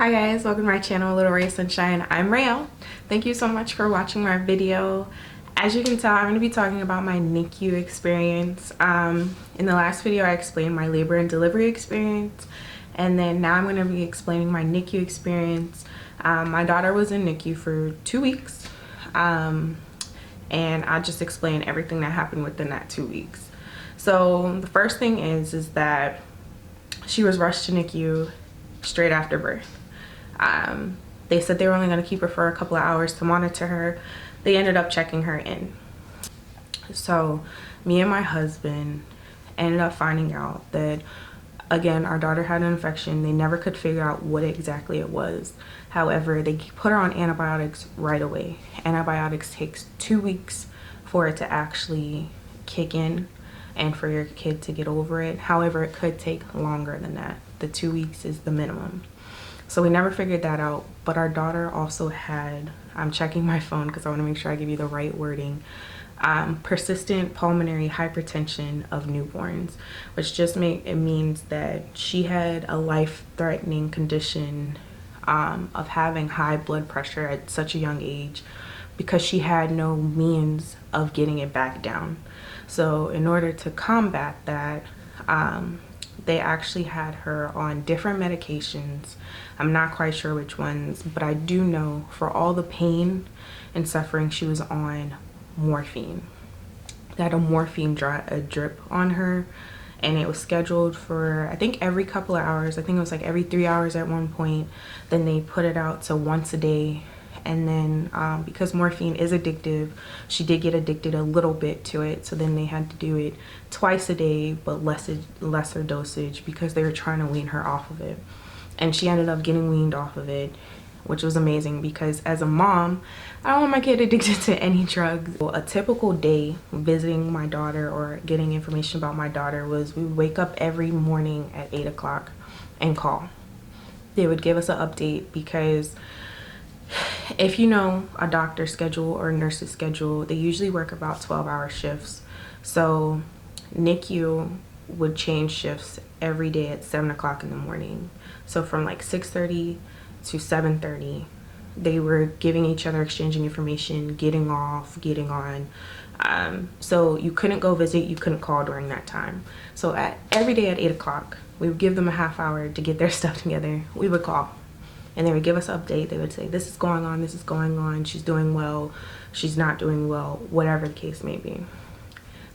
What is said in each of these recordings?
Hi guys, welcome to my channel, Little Ray Sunshine. I'm Rael. Thank you so much for watching my video. As you can tell, I'm going to be talking about my NICU experience. In the last video, I explained my labor and delivery experience, and then now I'm going to be explaining my NICU experience. My daughter was in NICU for 2 weeks, and I'll just explain everything that happened within that 2 weeks. So the first thing is that she was rushed to NICU straight after birth. They said they were only going to keep her for a couple of hours to monitor her. They ended up checking her in. So me and my husband ended up finding out that, again, our daughter had an infection. They never could figure out what exactly it was. However, they put her on antibiotics right away. Antibiotics takes 2 weeks for it to actually kick in and for your kid to get over it. However, it could take longer than that. The 2 weeks is the minimum. So we never figured that out, but our daughter also had, I'm checking my phone because I want to make sure I give you the right wording, persistent pulmonary hypertension of newborns, which just means that she had a life-threatening condition of having high blood pressure at such a young age because she had no means of getting it back down. So in order to combat that, they actually had her on different medications. I'm not quite sure which ones, but I do know for all the pain and suffering she was on morphine. They had a morphine drip on her, and it was scheduled for, I think, every couple of hours. I think it was like every 3 hours at one point. Then they put it out to once a day. And then because morphine is addictive, she did get addicted a little bit to it, so then they had to do it twice a day but lesser dosage because they were trying to wean her off of it. And she ended up getting weaned off of it, which was amazing because as a mom, I don't want my kid addicted to any drugs. A typical day visiting my daughter or getting information about my daughter was we would wake up every morning at 8 o'clock and call. They would give us an update because if you know a doctor's schedule or a nurse's schedule, they usually work about 12-hour shifts. So NICU would change shifts every day at 7 o'clock in the morning. So from like 6:30 to 7:30, they were giving each other, exchanging information, getting off, getting on. So you couldn't go visit, you couldn't call during that time. So every day at 8 o'clock, we would give them a half hour to get their stuff together. We would call. And they would give us an update. They would say, this is going on, this is going on, she's doing well, she's not doing well, whatever the case may be.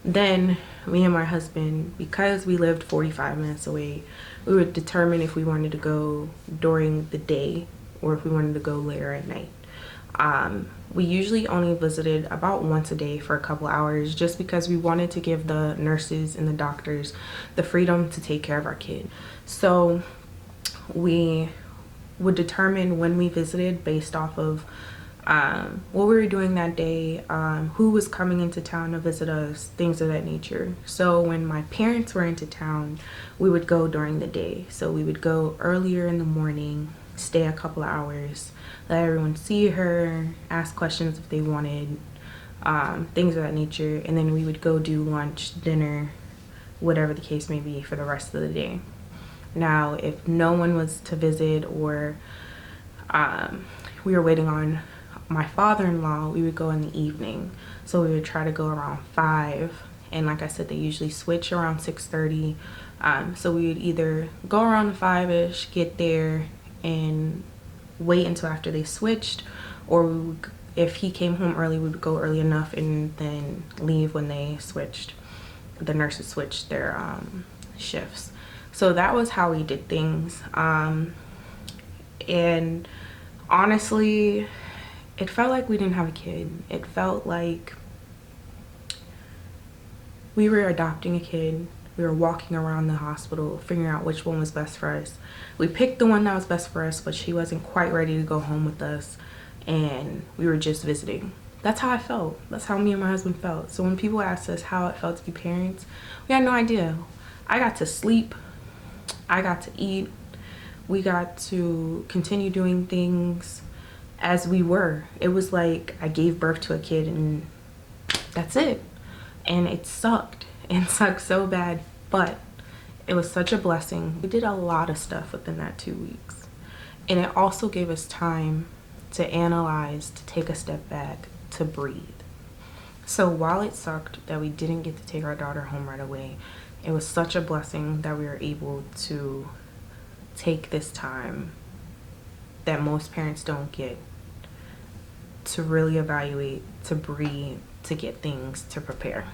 Then me and my husband, because we lived 45 minutes away, we would determine if we wanted to go during the day or if we wanted to go later at night. We usually only visited about once a day for a couple hours just because we wanted to give the nurses and the doctors the freedom to take care of our kid. So we would determine when we visited based off of what we were doing that day, who was coming into town to visit us, things of that nature. So when my parents were into town, we would go during the day. So we would go earlier in the morning, stay a couple of hours, let everyone see her, ask questions if they wanted, things of that nature, and then we would go do lunch, dinner, whatever the case may be for the rest of the day. Now, if no one was to visit or we were waiting on my father-in-law, we would go in the evening. So we would try to go around 5. And like I said, they usually switch around 6:30. So we would either go around 5-ish, get there, and wait until after they switched. Or we would, if he came home early, we would go early enough and then leave when they switched. The nurses switched their shifts. So that was how we did things. And honestly, it felt like we didn't have a kid. It felt like we were adopting a kid. We were walking around the hospital, figuring out which one was best for us. We picked the one that was best for us, but she wasn't quite ready to go home with us. And we were just visiting. That's how I felt. That's how me and my husband felt. So when people asked us how it felt to be parents, we had no idea. I got to sleep. I got to eat. We got to continue doing things as we were. It was like I gave birth to a kid and that's it. And it sucked. It sucked so bad, but it was such a blessing. We did a lot of stuff within that 2 weeks. And it also gave us time to analyze, to take a step back, to breathe. So while it sucked that we didn't get to take our daughter home right away, it was such a blessing that we were able to take this time that most parents don't get to really evaluate, to breathe, to get things to prepare.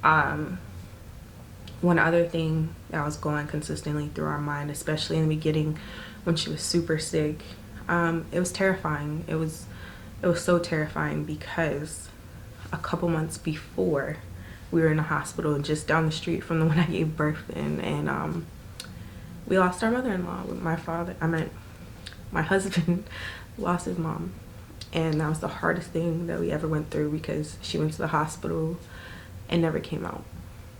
One other thing that was going consistently through our mind, especially in the beginning when she was super sick, it was terrifying. It was so terrifying because a couple months before, we were in a hospital just down the street from the one I gave birth in, and we lost our mother-in-law. My husband lost his mom, and that was the hardest thing that we ever went through because she went to the hospital and never came out.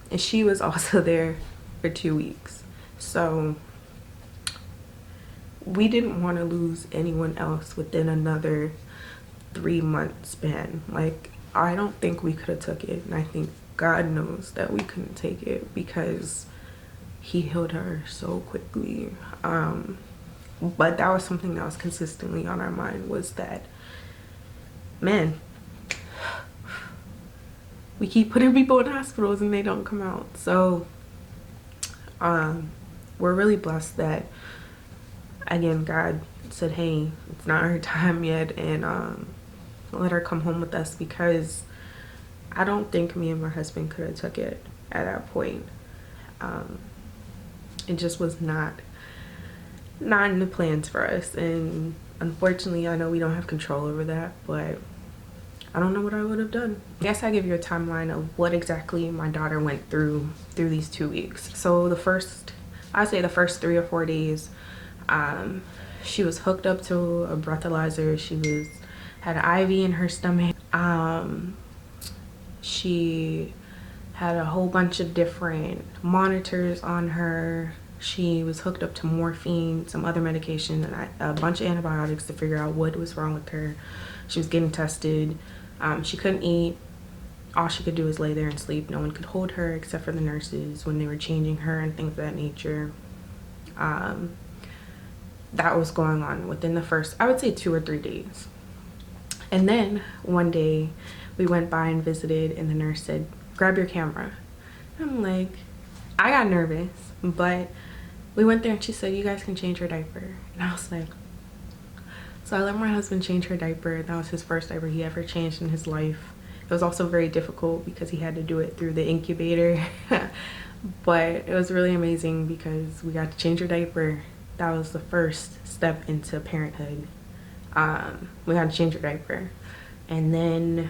And she was also there for 2 weeks. So we didn't want to lose anyone else within another 3-month span. Like, I don't think we could have took it. And I think God knows that we couldn't take it because he healed her so quickly. But that was something that was consistently on our mind, was that, man, we keep putting people in hospitals and they don't come out. So we're really blessed that, again, God said, hey, it's not her time yet, and let her come home with us, because I don't think me and my husband could have took it at that point. It just was not in the plans for us, and unfortunately I know we don't have control over that, but I don't know what I would have done. I guess I give you a timeline of what exactly my daughter went through these 2 weeks. So I'd say the first 3 or 4 days, she was hooked up to a breathalyzer. She had an IV in her stomach. She had a whole bunch of different monitors on her. She was hooked up to morphine, some other medication, and a bunch of antibiotics to figure out what was wrong with her. She was getting tested. She couldn't eat. All she could do was lay there and sleep. No one could hold her except for the nurses when they were changing her and things of that nature. That was going on within the first, I would say, 2 or 3 days. And then one day we went by and visited, and the nurse said, grab your camera. I'm like, I got nervous, but we went there and she said, you guys can change her diaper. And I was like, so I let my husband change her diaper. That was his first diaper he ever changed in his life. It was also very difficult because he had to do it through the incubator. But it was really amazing because we got to change her diaper. That was the first step into parenthood. We had to change her diaper. And then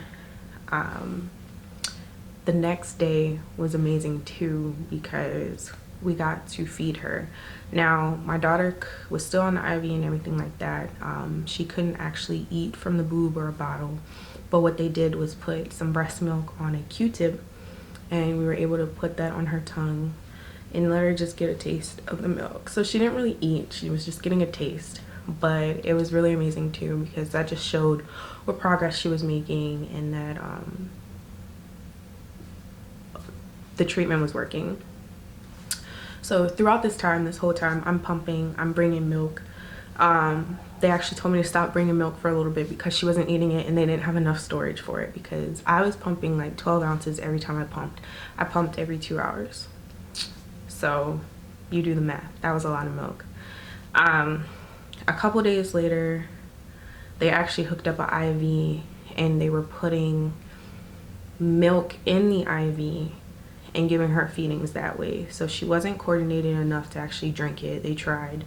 the next day was amazing too, because we got to feed her. Now, my daughter was still on the IV and everything like that. She couldn't actually eat from the boob or a bottle, but what they did was put some breast milk on a Q-tip, and we were able to put that on her tongue and let her just get a taste of the milk. So she didn't really eat, she was just getting a taste. But it was really amazing too, because that just showed what progress she was making, and that the treatment was working. So throughout this whole time, I'm pumping, I'm bringing milk. They actually told me to stop bringing milk for a little bit because she wasn't eating it, and they didn't have enough storage for it, because I was pumping like 12 ounces every time I pumped. I pumped every 2 hours. So you do the math, that was a lot of milk. A couple days later, they actually hooked up an IV, and they were putting milk in the IV and giving her feedings that way. So she wasn't coordinated enough to actually drink it. They tried.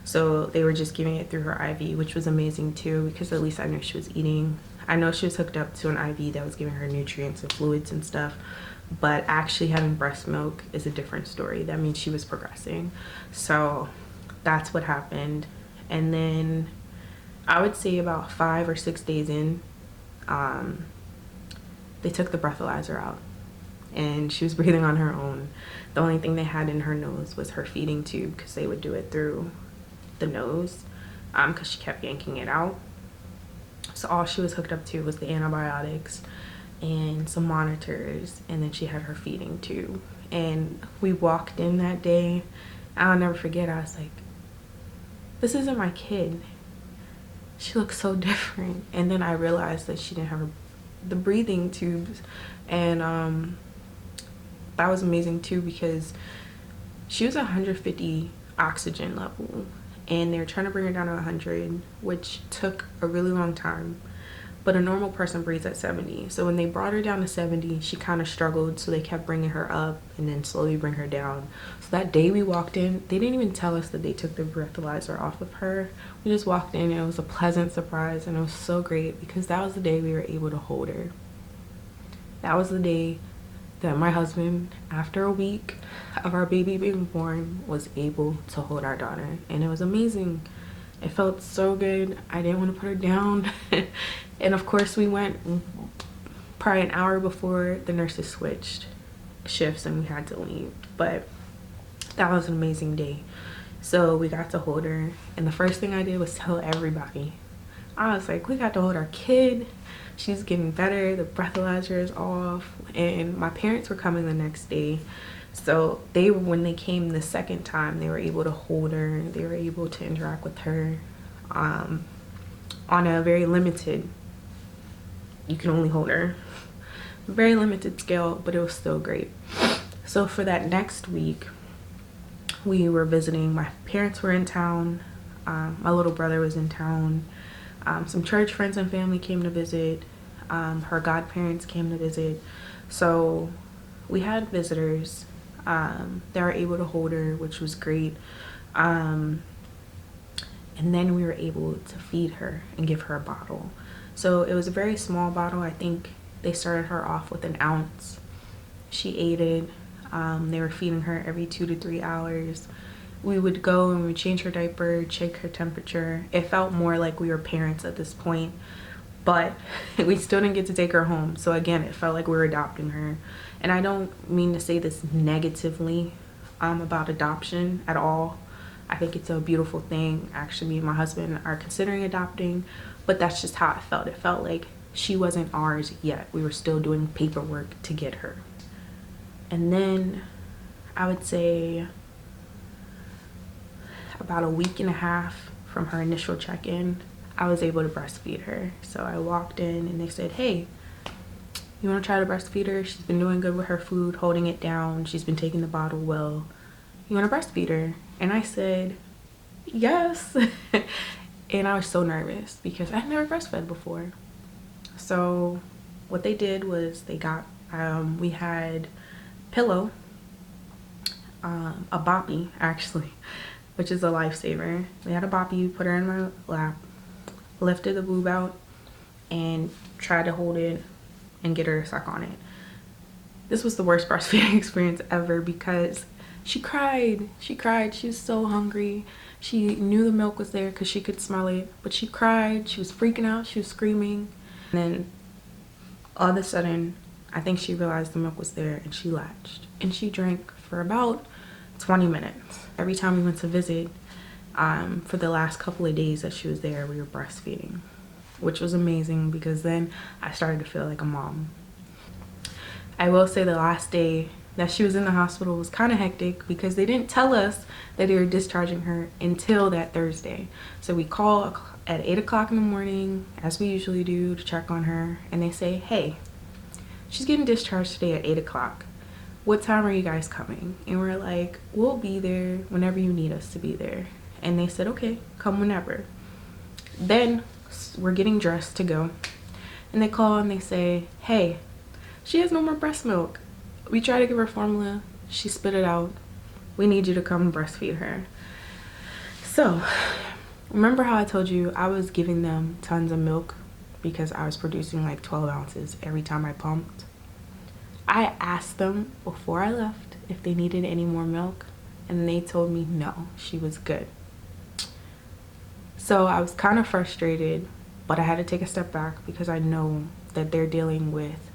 So they were just giving it through her IV, which was amazing too, because at least I knew she was eating. I know she was hooked up to an IV that was giving her nutrients and fluids and stuff, but actually having breast milk is a different story. That means she was progressing. So that's what happened. And then I would say about 5 or 6 days in, they took the breathalyzer out, and she was breathing on her own. The only thing they had in her nose was her feeding tube, because they would do it through the nose, because she kept yanking it out. So all she was hooked up to was the antibiotics and some monitors, and then she had her feeding tube. And we walked in that day, I'll never forget, I was like, this isn't my kid. She looks so different. And then I realized that she didn't have the breathing tubes, and that was amazing too, because she was 150 oxygen level and they were trying to bring her down to 100, which took a really long time. But a normal person breathes at 70. So when they brought her down to 70, she kind of struggled, so they kept bringing her up and then slowly bring her down. So that day we walked in, they didn't even tell us that they took the breathalyzer off of her. We just walked in and it was a pleasant surprise, and it was so great because that was the day we were able to hold her. That was the day that my husband, after a week of our baby being born, was able to hold our daughter, and it was amazing. It felt so good. I didn't want to put her down. And of course we went probably an hour before the nurses switched shifts and we had to leave, but that was an amazing day. So we got to hold her, and the first thing I did was tell everybody. I was like, we got to hold our kid. She's getting better. The breathalyzer is off. And my parents were coming the next day, so when they came the second time, they were able to hold her. They were able to interact with her on a very limited, you can only hold her, very limited scale, but it was still great. So for that next week, we were visiting. My parents were in town. My little brother was in town. Some church friends and family came to visit. Her godparents came to visit. So we had visitors that were able to hold her, which was great. And then we were able to feed her and give her a bottle. So it was a very small bottle. I think they started her off with an ounce. She ate it. They were feeding her every 2 to 3 hours. We would go and we would change her diaper, check her temperature. It felt more like we were parents at this point, but we still didn't get to take her home. So again, it felt like we were adopting her. And I don't mean to say this negatively about adoption at all. I think it's a beautiful thing. Actually, me and my husband are considering adopting, but that's just how it felt. It felt like she wasn't ours yet. We were still doing paperwork to get her. And then I would say about a week and a half from her initial check-in, I was able to breastfeed her. So I walked in and they said, hey, you want to try to breastfeed her? She's been doing good with her food, holding it down. She's been taking the bottle well. You want to breastfeed her? And I said, yes. And I was so nervous because I'd never breastfed before. So what they did was they got, we had pillow, a boppy actually, which is a lifesaver. We had a boppy, put her in my lap, lifted the boob out, and tried to hold it and get her to suck on it. This was the worst breastfeeding experience ever because she cried. She was so hungry. She knew the milk was there because she could smell it, but she cried. She was freaking out. She was screaming. And then all of a sudden, I think she realized the milk was there and she latched. And she drank for about 20 minutes. Every time we went to visit, for the last couple of days that she was there, we were breastfeeding, which was amazing because then I started to feel like a mom. I will say the last day that she was in the hospital was kind of hectic because they didn't tell us that they were discharging her until that Thursday. So we call at 8 o'clock in the morning, as we usually do, to check on her, and they say, hey, she's getting discharged today at 8 o'clock. What time are you guys coming? And we're like, we'll be there whenever you need us to be there. And they said, okay, come whenever. Then we're getting dressed to go, and they call and they say, hey, she has no more breast milk. We tried to give her formula, she spit it out. We need you to come breastfeed her. So remember how I told you I was giving them tons of milk because I was producing like 12 ounces every time I pumped? I asked them before I left if they needed any more milk, and they told me no, she was good. So I was kind of frustrated, but I had to take a step back because I know that they're dealing with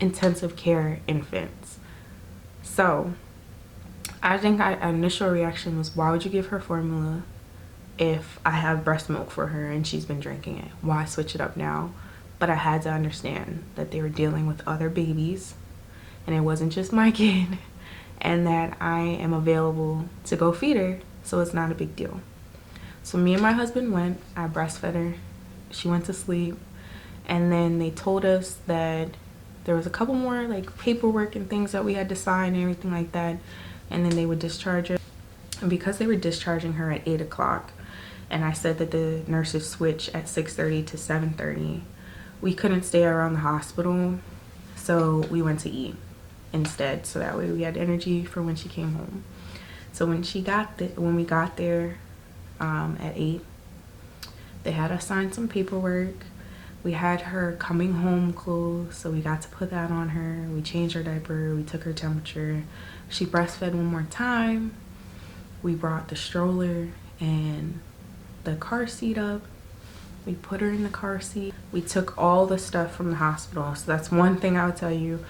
intensive care infants. So I think our initial reaction was, why would you give her formula if I have breast milk for her and she's been drinking it? Why switch it up now? But I had to understand that they were dealing with other babies and it wasn't just my kid, and that I am available to go feed her, so it's not a big deal. So me and my husband went. I breastfed her. She went to sleep. And then they told us that there was a couple more like paperwork and things that we had to sign and everything like that. And then they would discharge her. And because they were discharging her at 8 o'clock, and I said that the nurses switch at 6:30 to 7:30, we couldn't stay around the hospital. So we went to eat instead. So that way we had energy for when she came home. So when we got there at 8, they had us sign some paperwork. We had her coming home clothes, so we got to put that on her. We changed her diaper, we took her temperature. She breastfed one more time. We brought the stroller and the car seat up. We put her in the car seat. We took all the stuff from the hospital. So that's one thing I would tell you.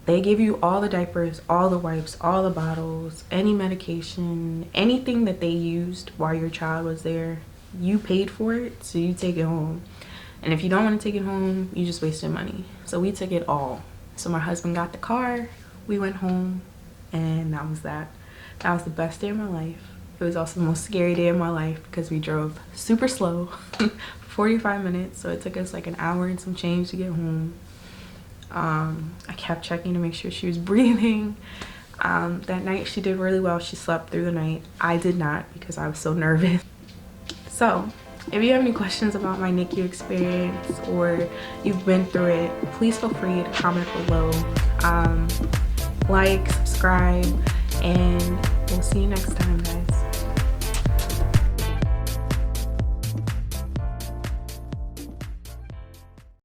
They give you all the diapers, all the wipes, all the bottles, any medication, anything that they used while your child was there. You paid for it, so you take it home. And if you don't want to take it home, you just wasted money. So we took it all. So my husband got the car, we went home, and that was that. That was the best day of my life. It was also the most scary day of my life because we drove super slow, 45 minutes. So it took us like an hour and some change to get home. I kept checking to make sure she was breathing. That night she did really well. She slept through the night. I did not because I was so nervous. So if you have any questions about my NICU experience or you've been through it, please feel free to comment below. Like, subscribe, and we'll see you next time, guys.